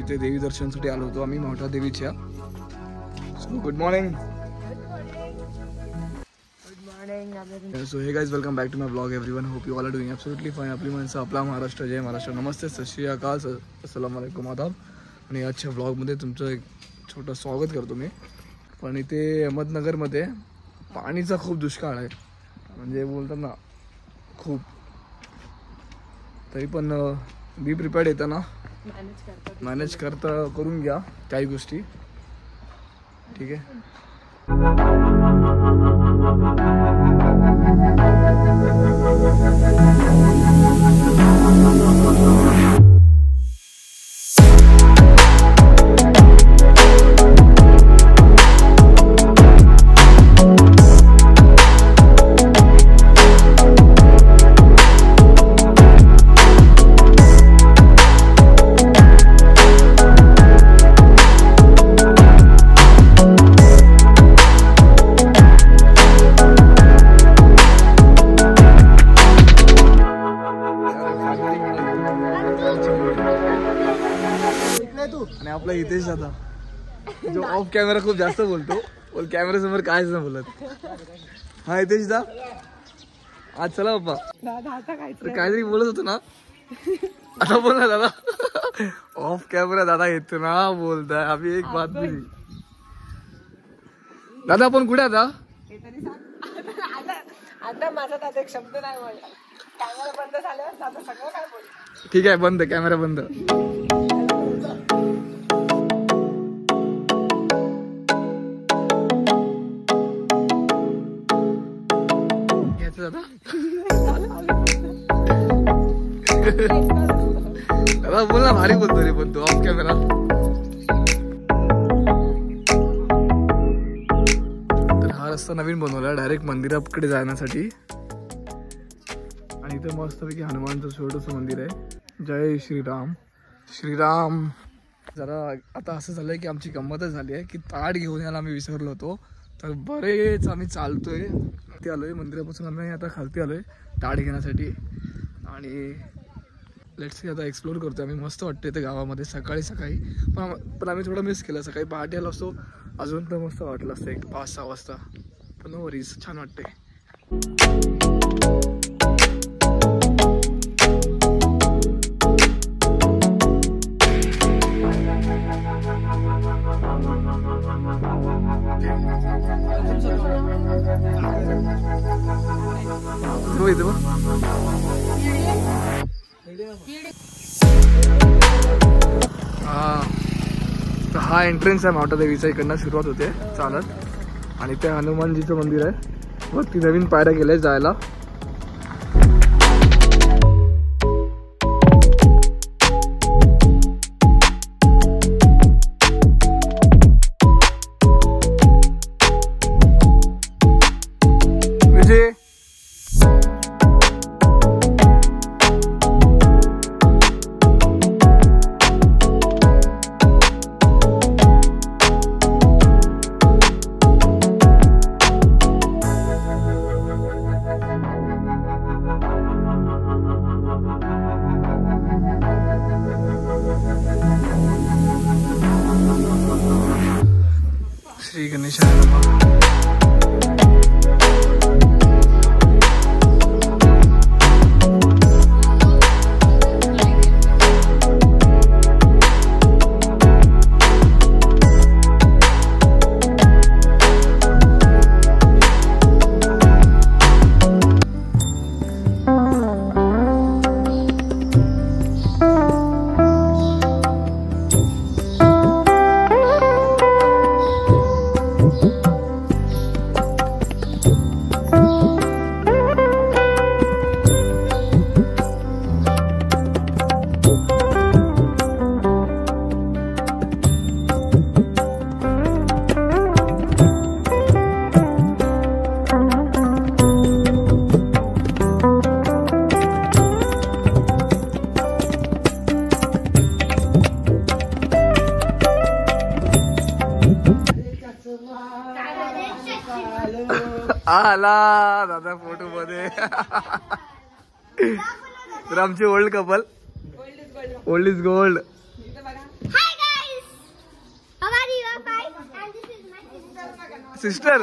इथे देवी दर्शनासाठी आलो होतो आम्ही मोठा देवीच्या. So good morning. So hey guys welcome back to my blog everyone. Hope you all are doing absolutely fine. आपली माणसं, आपला महाराष्ट्र, जय महाराष्ट्र, नमस्ते, सत श्री अकाल, अस्सलाम वालेकुम, आदाब. आणि आजच्या ब्लॉगमध्ये तुमचं एक छोटं स्वागत करतो मी. पण इथे अहमदनगरमध्ये पाणीचा खूप दुष्काळ आहे, म्हणजे बोलतात ना खूप. तरी पण बी प्रिपेअर्ड येतं ना, मॅनेज करून घ्या काही गोष्टी. ठीक आहे. आणि आपला हितेश दादा जो ऑफ कॅमेरा खूप जास्त बोलतो, कॅमेरा समोर कायच नाही बोलत. हा हितेश दा, आज चला बाप्पा. काहीतरी बोलत होतो ना, आता बोल ना दादा. ऑफ कॅमेरा दादा येतो ना बोलताय. आम्ही एक बात दिली दादा. आपण कुठे आता? आता माझा दादा एक शब्द नाही बोलला. कॅमेरा बंद झाल्यावर दादा सगळं काय बोल. ठीक आहे, बंद कॅमेरा बंद. दादा बोल ना, भारी बोलतो रे पण तू ऑफ कॅमेरा. तर हा रस्ता नवीन बनवला डायरेक्ट मंदिराकडे जाण्यासाठी. आणि इथं मस्तपैकी हनुमानचं छोटंसं मंदिर आहे. जय श्रीराम. श्रीराम. जरा आता असं झालंय की आमची गंमतच झाली आहे की ताट घेऊन यायला आम्ही विसरलो होतो. तर बरेच आम्ही चालतोय, ते आलोय मंदिरापासून. आम्ही आता खालती आलोय ताट घेण्यासाठी. आणि लेट्स सी आता एक्सप्लोर करतोय आम्ही. मस्त वाटतं इथे गावामध्ये सकाळी पण आम्ही थोडं मिस केलं. सकाळी पहाटे आलो असतो अजून तर मस्त वाटलं असतं, एक 5-6 वाजता. पण नो वरीज, छान वाटतंय. हा एंट्रन्स आहे मावटा देवीचा. इकडनं सुरुवात होते चालत. आणि ते हनुमानजीचं मंदिर आहे. वरती नवीन पायऱ्या गेल्या जायला. विजय श्री गणेशाय नमः. आला दादा फोटो मध्ये. तर आमचे old couple, old is gold. Sister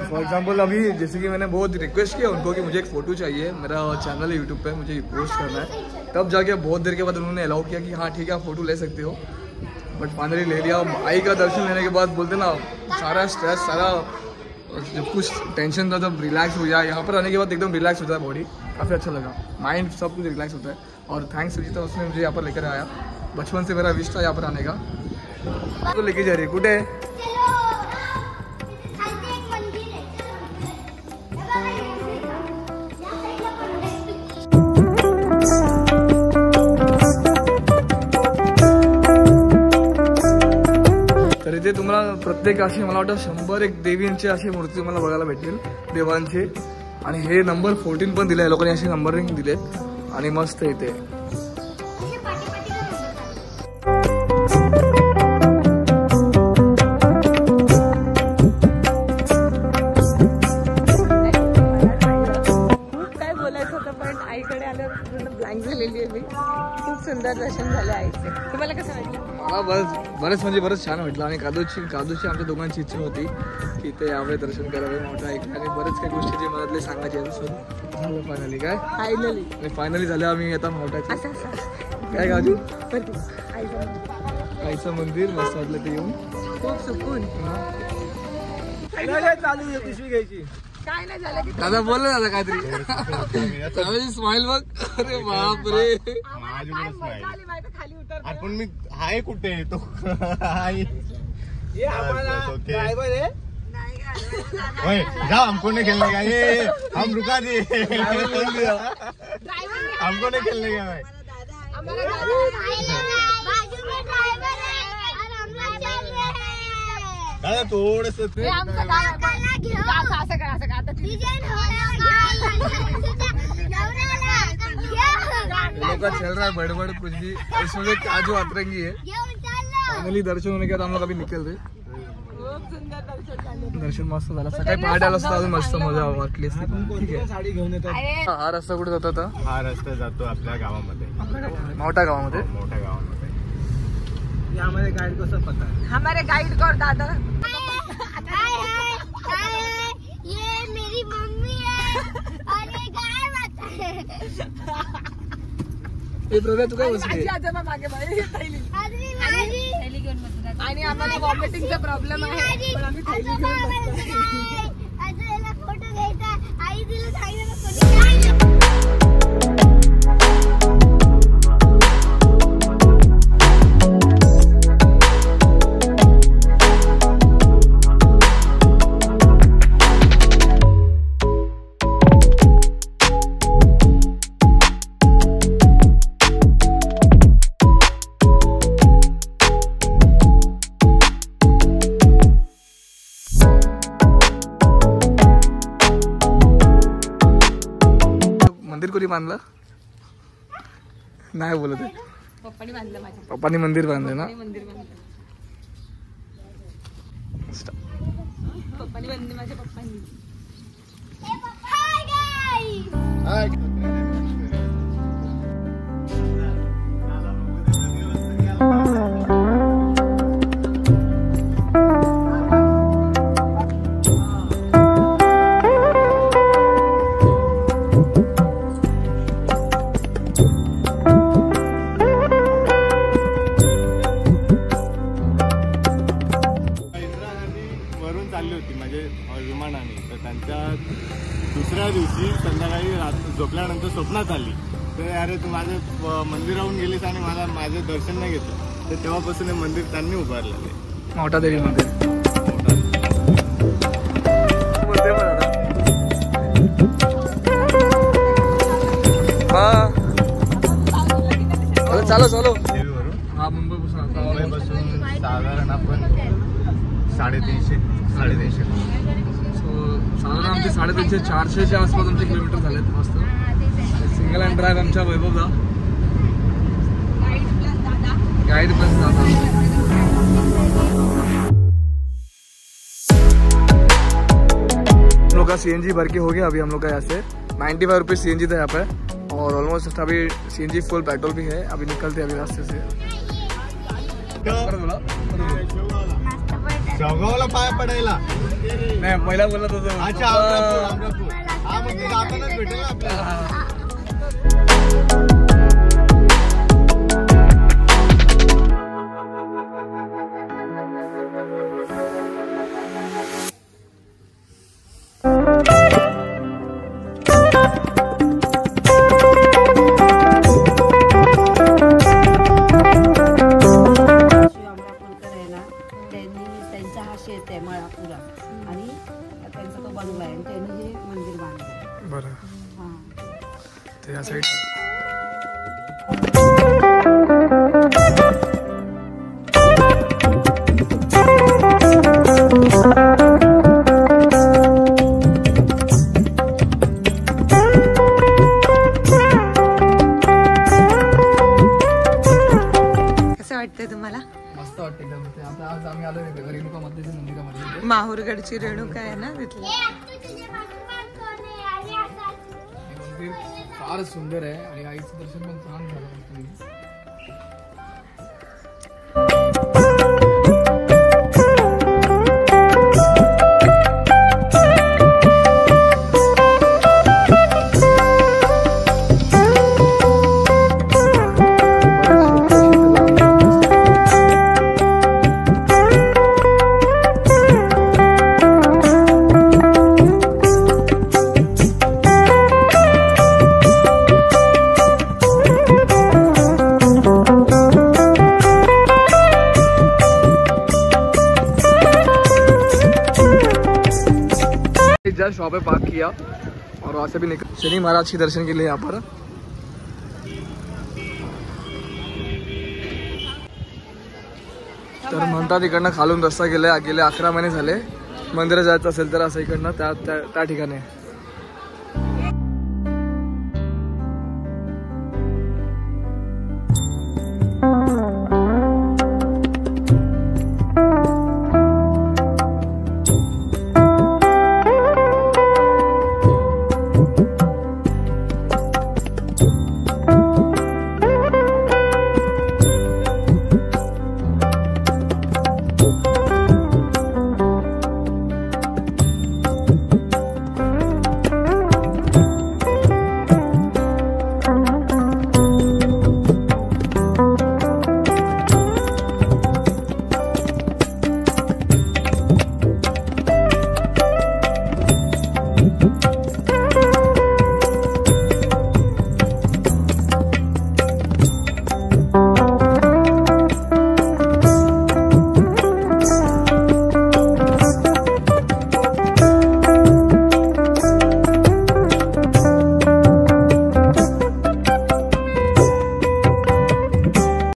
for example अभी जैसे कि मैंने बहुत रिक्वेस्ट किया उनको कि मुझे एक फ़ोटो चाहिए, मेरा चैनल है यूट्यूब पे, मुझे पोस्ट करना है, तब जाके बहुत देर के बाद उन्होंने अलाउ किया कि हाँ ठीक है आप फ़ोटो ले सकते हो। बट फाइनली ले लिया। आई का दर्शन लेने के बाद बोलते ना सारा स्ट्रेस, सारा जब कुछ टेंशन था जब रिलैक्स हो जाए, यहाँ पर आने के बाद एकदम रिलैक्स होता है बॉडी, काफ़ी अच्छा लगा, माइंड सब कुछ रिलैक्स होता है। और थैंक्स सुजीता, उसने मुझे यहाँ पर लेकर आया, बचपन से मेरा विश था यहाँ पर आने का, तो लेके जा रही कुटे। तर इथे तुम्हाला प्रत्येक अशी मला वाटतं 101 देवींची अशी मूर्ती तुम्हाला बघायला भेटेल, देवांची। आणि हे नंबर 14 पण दिले, लोकांनी असे नंबरिंग दिलेत आणि मस्त येते। खूप सुंदर दर्शन झाले आईचे। तुम्हाला कसं वाटलं? मला बरंच म्हणजे बरंच छान वाटलं। आणि कादूची आमच्या दोघांची इच्छा होती की ते यावे, दर्शन करावे, मोठा एक आणि बरेच काही गोष्टी जे मनातले सांगायचे झालं फायनली। काय फायनली झालं आम्ही आता मोठाचे काय काजू आईचं मंदिर मस्त वाटलं ते येऊन, खूप सुकून। चालू आहे पिशवी घ्यायची, काय नाही झालं की दादा बोलले दादा काहीतरी स्माइल बघ, अरे बाप रे खाली उतर आपण मी हाय कुठे तो ये हमारा ड्राइवर है। ओए जाओ, हमको नहीं खेलने का, ये हम रुका दे, हमको नहीं खेलने का भाई। हमारा दादा बाजू में ड्राइवर है और हम लोग चल रहे हैं। दादा थोडस असं करा आता लोग चल रहा है बड़बड़ कुछ भी, इसमें काजू अतरंगी है। फाइनली दर्शन होने के बाद हम लोग अभी निकल रहे। दर्शन मस्त झालं, सकाळी पहाटे आलो असता अजून मस्त मजा वाटली असती। ठीक आहे, साडी घेऊन येतात। हा रस्ता कुठे जातो आता? हा रस्ता जातो आपल्या गावामध्ये, मोठ्या गावामध्ये। मोठ्या गावामध्ये हमारे गाइड को सब पता है। हमारे गाइड को दादा ये मेरी मम्मी है और ये गाय माता है। हे प्रव्या तू काय बसली? आजी आजोबा मागे बाई थैली आदमी माझी आणि आम्हाला वॉमिटिंगचा प्रॉब्लेम आहे, पण आम्ही थैली घेऊन बसतो। आता याला फोटो घ्यायचा, आई तिला सांगितलं फोटो मंदिर कोणी बांधलं नाही बोलत आहे। पप्पानी बांधलं माझ्या, पप्पानी मंदिर बांधलं ना? मंदिर बांधलं पप्पानी बांधलं माझ्या पप्पांनी। विमानाने, तर त्यांच्या दुसऱ्या दिवशी संध्याकाळी झोपल्यानंतर स्वप्नात आली, तर अरे तू माझं मंदिराहून गेलीस आणि मला माझं दर्शन नाही घेतलं, तर तेव्हापासून हे मंदिर त्यांनी उभारलं आहे, मोठा देवी मंदिर। चालो चालो देवीवरून हा मुंबईपासून मुंबईपासून साधारण आपण 350 सो साधारण आमचे 350-400च्या आसपास आमचे किलोमीटर झालेत मस्त। सिंगल हँड ड्राईव्ह आमच्या वैभवला, गाईड प्लस दादा। लोग का CNG भर के हो गया अभी हम लोग का यहाँ से 95 रुपये CNG था यहाँ पे और ऑलमोस्ट अभी CNG फुल पेट्रोल भी है। अभी निकलते हैं अभी रास्ते से। शेवगावला पाय पडायला नाही पहिला बोलला तो अच्छा अमरापूर हा मग ते जातानाच भेटेल ना आपल्याला तुम्हाला मस्त वाटते एकदम। आज आम्ही आलो रेणुका मध्ये मंदिरामध्ये माहूरगडची रेणुका आहे ना तिथली मंदिर फार सुंदर आहे आणि आईचं दर्शन पण छान झालं। शॉप पे पार्क किया और वहाँ से भी निकल शनि महाराज के दर्शन के लिए यहाँ पर। तर म्हणतात इकडनं खालून रस्ता गेलाय, गेले 11 महिने झाले। मंदिरात जायचं असेल तर असं इकडनं त्या ठिकाणी